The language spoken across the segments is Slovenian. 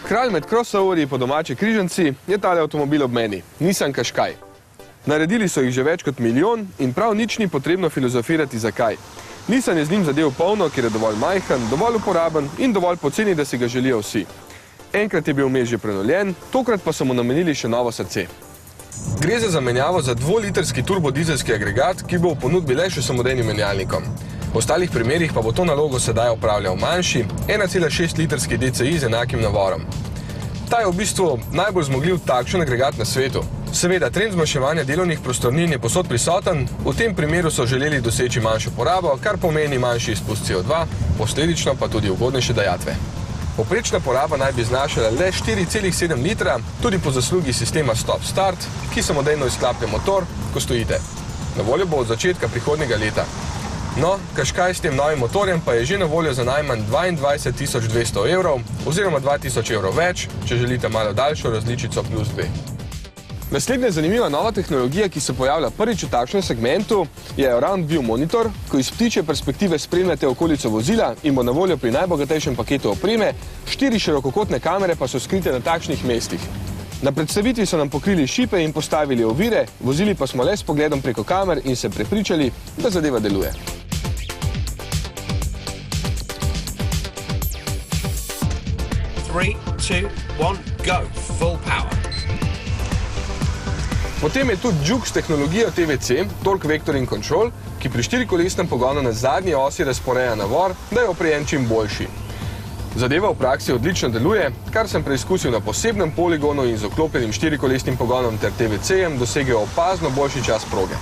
Kralj med crossoverji po domači križanci je tale avtomobil ob meni, Nissan Qashqai. Naredili so jih že več kot milijon in prav nič ni potrebno filozofirati zakaj. Nissan je z njim zadev polno, ker je dovolj majhen, dovolj uporaben in dovolj poceni, da si ga želijo vsi. Enkrat je bil vmes že prenovljen, tokrat pa so mu namenili še novo srce. Gre za zamenjavo za 2-litrski turbodizelski agregat, ki bo v ponudbi le še samodejnim menjalnikom. V ostalih primerih pa bo to nalogo sedaj opravljal manjši, 1,6-litrski DCI z enakim navorom. Ta je v bistvu najbolj zmogljiv takšen agregat na svetu. Seveda, trend zmanjševanja delovnih prostornin je povsod prisoten, v tem primeru so želeli doseči manjšo porabo, kar pomeni manjši izpust CO2, posledično pa tudi ugodnejše dajatve. Povprečna poraba naj bi znašala le 4,7 litra, tudi po zaslugi sistema Stop-Start, ki samodejno izklaplja motor, ko stojite. Na voljo bo od začetka prihodnjega leta. No, Qashqai s tem novim motorjem pa je že na voljo za najmanj 22.200 evrov oziroma 2.000 evrov več, če želite malo daljšo različico plus 2. Naslednja zanimiva nova tehnologija, ki se pojavlja prvič v takšnem segmentu, je Round View Monitor, ko iz ptičje perspektive spremljate okolico vozila in bo na voljo pri najbogatejšem paketu opreme, 4 širokokotne kamere pa so skrite na takšnih mestih. Na predstavitvi so nam pokrili šipe in postavili ovire, vozili pa smo le s pogledom preko kamer in se prepričali, da zadeva deluje. Three, two, one, go. Full power. Potem je tudi Juke s tehnologijo TVC, Torque Vectoring Control, ki pri štirikolesnem pogonu na zadnji osi razporeja navor, da je oprijem čim boljši. Zadeva v praksi odlično deluje, kar sem preizkusil na posebnem poligonu in z vklopljenim štirikolesnim pogonom ter TVC-jem dosegel opazno boljši čas proge.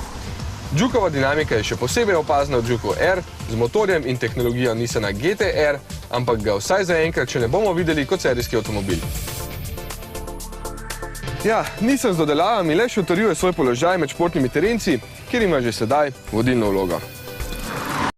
Jukova dinamika je še posebej opazna v Juku R z motorjem in tehnologijo Nissana GT-R, ampak ga vsaj zaenkrat še ne bomo videli kot serijski avtomobil. Ja, Nissan z dodelavami le še utrjuje svoj položaj med športnimi terenci, kjer ima že sedaj vodilno vlogo.